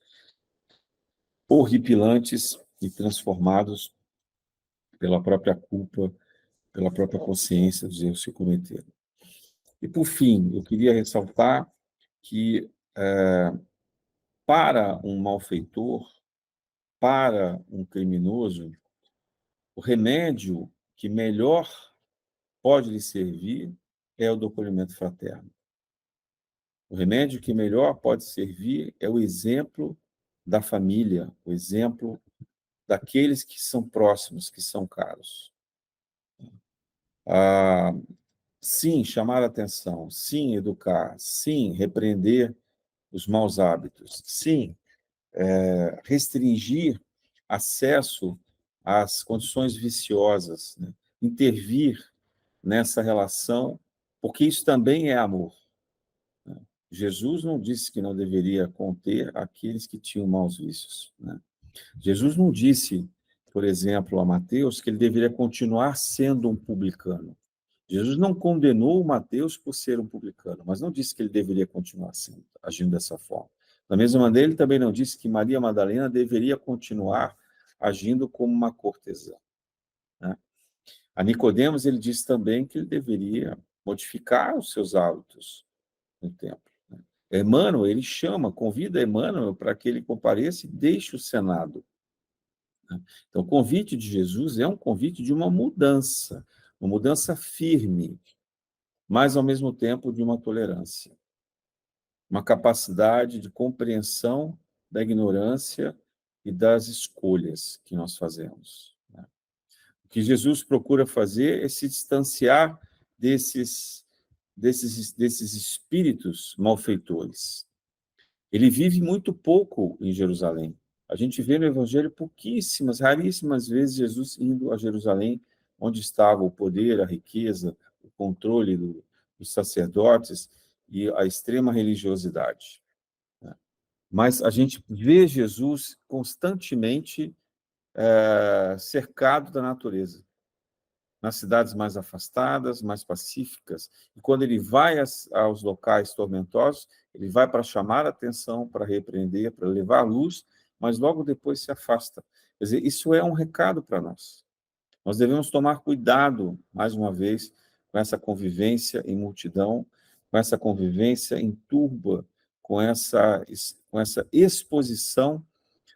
horripilantes e transformados pela própria culpa, pela própria consciência dos erros que cometeram. E, por fim, eu queria ressaltar que, para um malfeitor, para um criminoso, o remédio que melhor pode lhe servir é o do acolhimento fraterno. O remédio que melhor pode servir é o exemplo da família, o exemplo daqueles que são próximos, que são caros. Ah, sim, chamar a atenção, sim, educar, sim, repreender os maus hábitos, sim, restringir acesso às condições viciosas, né? Intervir nessa relação, porque isso também é amor, né? Jesus não disse que não deveria conter aqueles que tinham maus vícios, né? Jesus não disse, por exemplo, a Mateus, que ele deveria continuar sendo um publicano. Jesus não condenou Mateus por ser um publicano, mas não disse que ele deveria continuar sendo, agindo dessa forma. Da mesma maneira, ele também não disse que Maria Madalena deveria continuar agindo como uma cortesã, né? A Nicodemos, ele disse também que ele deveria modificar os seus hábitos no templo, né? Emmanuel, ele chama, convida Emmanuel para que ele compareça e deixe o Senado, né? Então, o convite de Jesus é um convite de uma mudança firme, mas, ao mesmo tempo, de uma tolerância, uma capacidade de compreensão da ignorância e das escolhas que nós fazemos, né? O que Jesus procura fazer é se distanciar desses espíritos malfeitores. Ele vive muito pouco em Jerusalém. A gente vê no Evangelho pouquíssimas, raríssimas vezes Jesus indo a Jerusalém, onde estava o poder, a riqueza, o controle dos sacerdotes e a extrema religiosidade, né? Mas a gente vê Jesus constantemente cercado da natureza, nas cidades mais afastadas, mais pacíficas. E quando ele vai aos locais tormentosos, ele vai para chamar a atenção, para repreender, para levar a luz, mas logo depois se afasta. Quer dizer, isso é um recado para nós. Nós devemos tomar cuidado, mais uma vez, com essa convivência em multidão, com essa convivência em turba, com essa exposição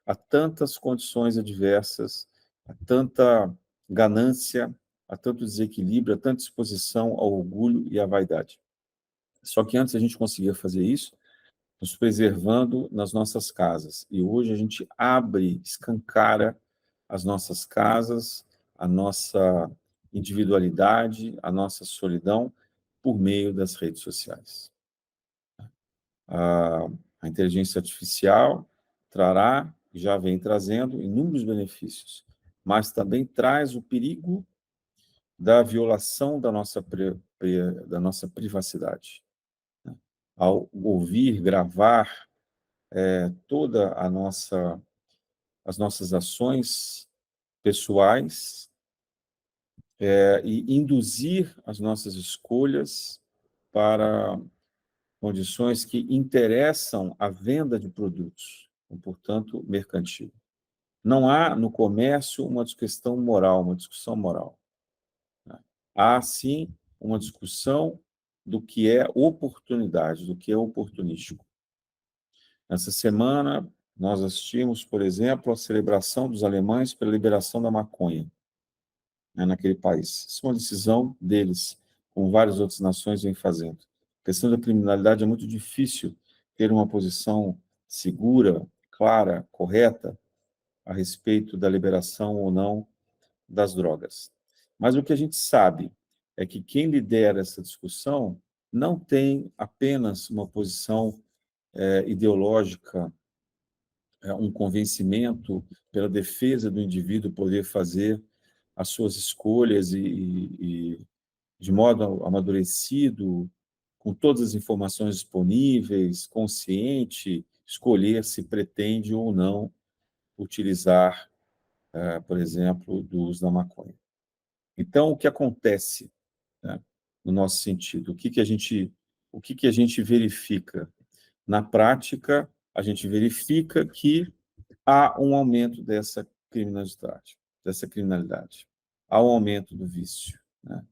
a tantas condições adversas, a tanta ganância, a tanto desequilíbrio, a tanta exposição ao orgulho e à vaidade. Só que antes a gente conseguia fazer isso nos preservando nas nossas casas. E hoje a gente abre, escancara as nossas casas, a nossa individualidade, a nossa solidão, por meio das redes sociais. A, a inteligência artificial trará, já vem trazendo, inúmeros benefícios, mas também traz o perigo da violação da nossa privacidade, né? Ao ouvir, gravar toda as nossas ações pessoais, e induzir as nossas escolhas para condições que interessam a venda de produtos, portanto, mercantil. Não há no comércio uma discussão moral, né? Há, sim, uma discussão do que é oportunidade, do que é oportunístico. Essa semana, nós assistimos, por exemplo, à celebração dos alemães pela liberação da maconha, né, naquele país. Isso é uma decisão deles, como várias outras nações vêm fazendo. A questão da criminalidade é muito difícil ter uma posição segura, clara, correta, a respeito da liberação ou não das drogas. Mas o que a gente sabe é que quem lidera essa discussão não tem apenas uma posição ideológica, um convencimento pela defesa do indivíduo poder fazer as suas escolhas e de modo amadurecido, com todas as informações disponíveis, consciente, escolher se pretende ou não utilizar, por exemplo, do uso da maconha. Então, o que acontece, né, no nosso sentido? O que que a gente verifica? Na prática, a gente verifica que há um aumento dessa criminalidade, há um aumento do vício, né?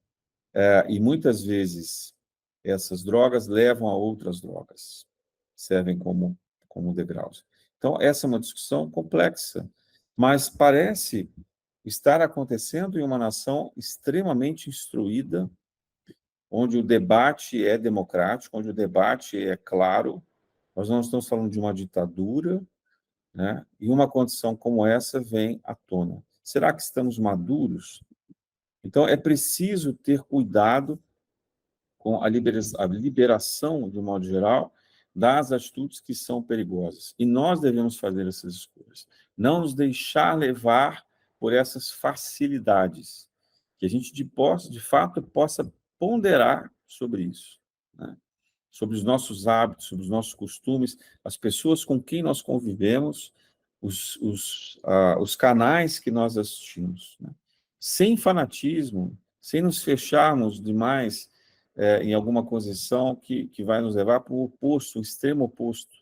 E muitas vezes essas drogas levam a outras drogas, servem como degraus. Então, essa é uma discussão complexa, mas parece estar acontecendo em uma nação extremamente instruída, onde o debate é democrático, onde o debate é claro. Nós não estamos falando de uma ditadura, né? E uma condição como essa vem à tona. Será que estamos maduros? Então, é preciso ter cuidado com a liberação, de um modo geral, das atitudes que são perigosas. E nós devemos fazer essas escolhas. Não nos deixar levar por essas facilidades. Que a gente, de fato, possa ponderar sobre isso, né? Sobre os nossos hábitos, sobre os nossos costumes, as pessoas com quem nós convivemos, os canais que nós assistimos, né? Sem fanatismo, sem nos fecharmos demais em alguma posição que vai nos levar para o oposto, o extremo oposto,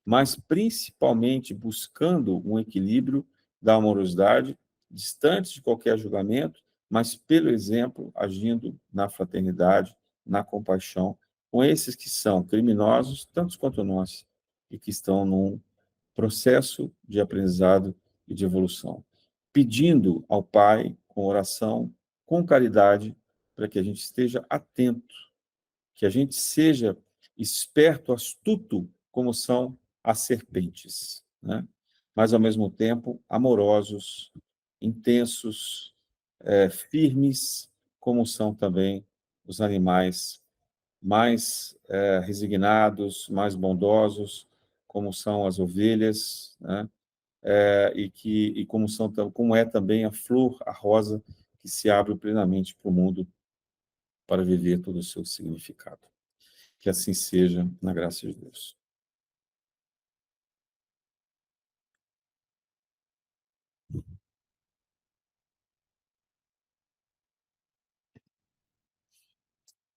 mas principalmente buscando um equilíbrio da amorosidade, distante de qualquer julgamento, mas pelo exemplo, agindo na fraternidade, na compaixão, com esses que são criminosos, tantos quanto nós, e que estão num processo de aprendizado e de evolução. Pedindo ao Pai, com oração, com caridade, para que a gente esteja atento que a gente seja esperto, astuto, como são as serpentes, né? Mas, ao mesmo tempo, amorosos, intensos, firmes, como são também os animais mais resignados, mais bondosos, como são as ovelhas, né? E como é também a flor, a rosa, que se abre plenamente para o mundo para viver todo o seu significado. Que assim seja, na graça de Deus.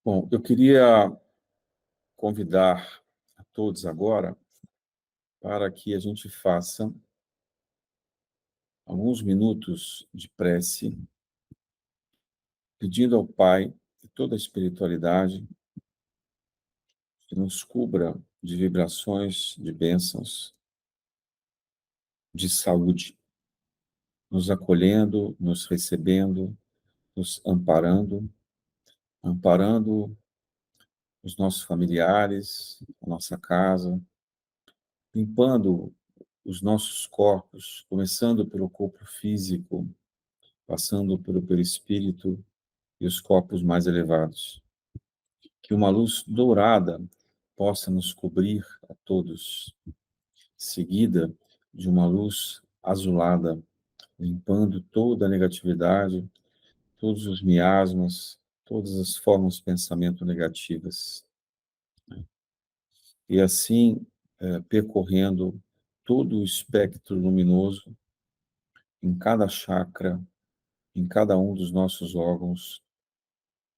Bom, eu queria convidar a todos agora para que a gente faça alguns minutos de prece, pedindo ao Pai de toda a espiritualidade que nos cubra de vibrações, de bênçãos, de saúde, nos acolhendo, nos recebendo, nos amparando, amparando os nossos familiares, a nossa casa, limpando os nossos corpos, começando pelo corpo físico, passando pelo perispírito e os corpos mais elevados. Que uma luz dourada possa nos cobrir a todos, seguida de uma luz azulada, limpando toda a negatividade, todos os miasmas, todas as formas de pensamento negativas. E assim, percorrendo todo o espectro luminoso, em cada chakra, em cada um dos nossos órgãos,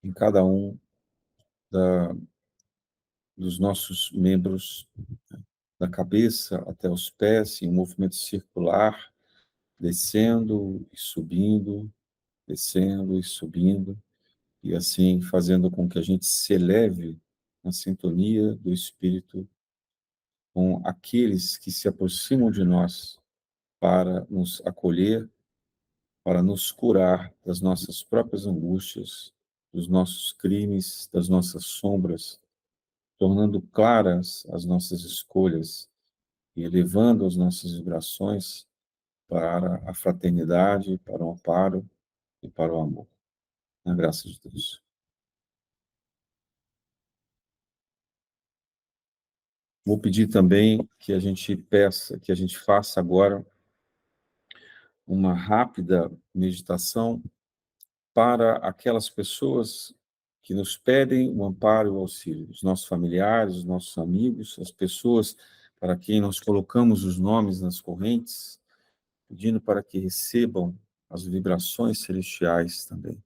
em cada um da, dos nossos membros, da cabeça até os pés, em um movimento circular, descendo e subindo, descendo e subindo, e assim fazendo com que a gente se eleve na sintonia do Espírito com aqueles que se aproximam de nós para nos acolher, para nos curar das nossas próprias angústias, dos nossos crimes, das nossas sombras, tornando claras as nossas escolhas e elevando as nossas vibrações para a fraternidade, para o amparo e para o amor. Na graça de Deus. Vou pedir também que a gente peça, que a gente faça agora uma rápida meditação para aquelas pessoas que nos pedem o amparo e o auxílio, os nossos familiares, os nossos amigos, as pessoas para quem nós colocamos os nomes nas correntes, pedindo para que recebam as vibrações celestiais também.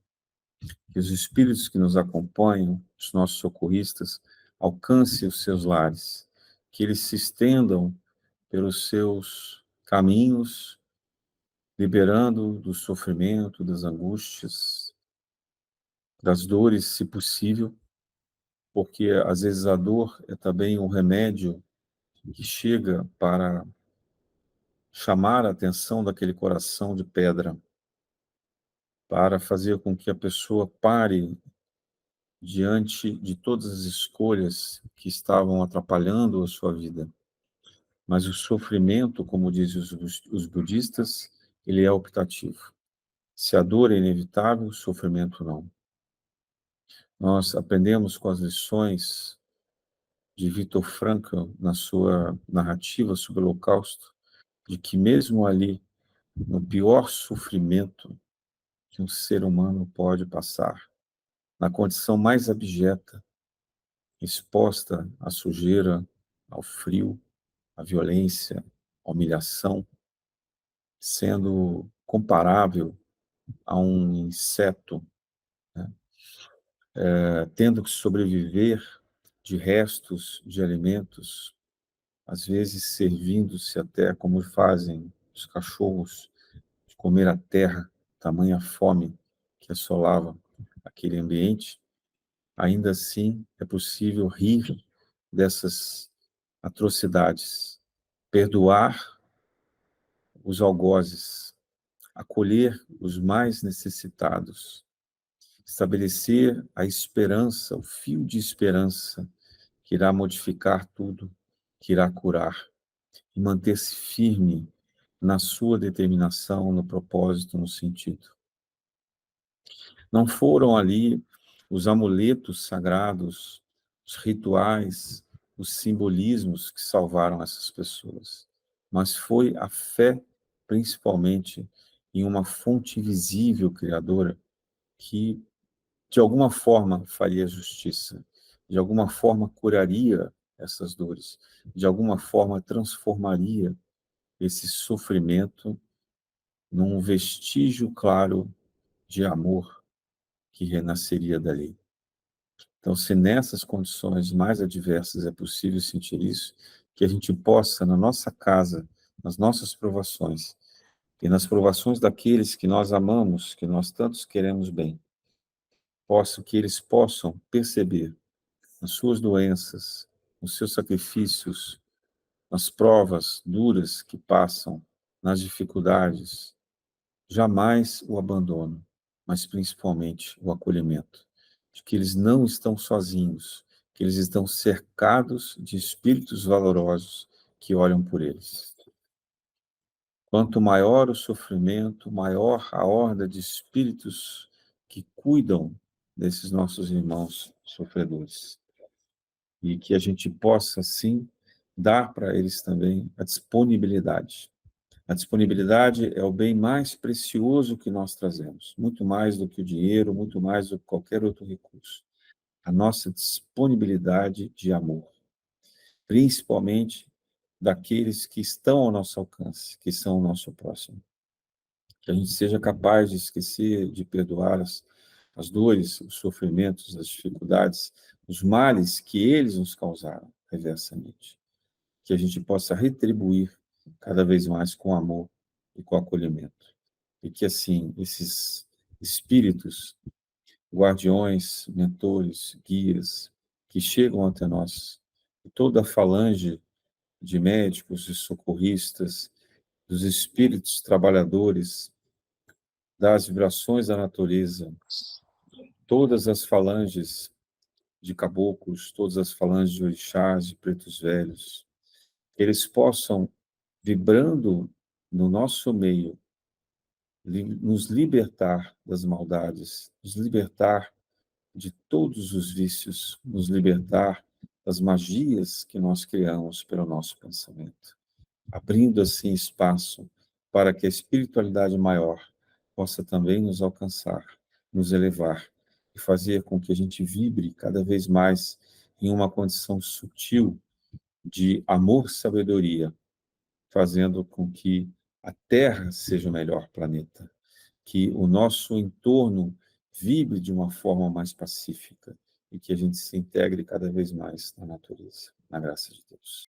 Que os espíritos que nos acompanham, os nossos socorristas, alcancem os seus lares, que eles se estendam pelos seus caminhos, liberando do sofrimento, das angústias, das dores, se possível, porque às vezes a dor é também um remédio que chega para chamar a atenção daquele coração de pedra, para fazer com que a pessoa pare diante de todas as escolhas que estavam atrapalhando a sua vida. Mas o sofrimento, como dizem os budistas, ele é optativo. Se a dor é inevitável, o sofrimento não. Nós aprendemos com as lições de Viktor Frankl, na sua narrativa sobre o Holocausto, de que mesmo ali, no pior sofrimento que um ser humano pode passar, na condição mais abjeta, exposta à sujeira, ao frio, à violência, à humilhação, sendo comparável a um inseto, né? Tendo que sobreviver de restos de alimentos, às vezes servindo-se até, como fazem os cachorros, de comer a terra, tamanha fome que assolava aquele ambiente. Ainda assim, é possível rir dessas atrocidades, perdoar os algozes, acolher os mais necessitados estabelecer a esperança, o fio de esperança que irá modificar tudo, que irá curar, e manter-se firme na sua determinação, no propósito, no sentido. Não foram ali os amuletos sagrados, os rituais, os simbolismos que salvaram essas pessoas, mas foi a fé, principalmente, em uma fonte visível criadora que, de alguma forma, faria justiça, de alguma forma curaria essas dores, de alguma forma transformaria esse sofrimento num vestígio claro de amor que renasceria dali. Então, se nessas condições mais adversas é possível sentir isso, que a gente possa, na nossa casa, nas nossas provações, e nas provações daqueles que nós amamos, que nós tantos queremos bem, que eles possam perceber nas suas doenças, nos seus sacrifícios, nas provas duras que passam, nas dificuldades, jamais o abandono, mas principalmente o acolhimento, de que eles não estão sozinhos, que eles estão cercados de espíritos valorosos que olham por eles. Quanto maior o sofrimento, maior a horda de espíritos que cuidam desses nossos irmãos sofredores. E que a gente possa, sim, dar para eles também a disponibilidade. A disponibilidade é o bem mais precioso que nós trazemos, muito mais do que o dinheiro, muito mais do que qualquer outro recurso. A nossa disponibilidade de amor, principalmente daqueles que estão ao nosso alcance, que são o nosso próximo. Que a gente seja capaz de esquecer, de perdoar as dores, os sofrimentos, as dificuldades, os males que eles nos causaram reversamente. Que a gente possa retribuir cada vez mais com amor e com acolhimento. E que, assim, esses espíritos, guardiões, mentores, guias, que chegam até nós, e toda a falange de médicos e socorristas, dos espíritos trabalhadores, das vibrações da natureza, todas as falanges de caboclos, todas as falanges de orixás, de pretos velhos, que eles possam, vibrando no nosso meio, nos libertar das maldades, nos libertar de todos os vícios, nos libertar das magias que nós criamos pelo nosso pensamento, abrindo assim espaço para que a espiritualidade maior possa também nos alcançar, nos elevar e fazer com que a gente vibre cada vez mais em uma condição sutil de amor e sabedoria, fazendo com que a Terra seja o melhor planeta, que o nosso entorno vibre de uma forma mais pacífica e que a gente se integre cada vez mais na natureza, na graça de Deus.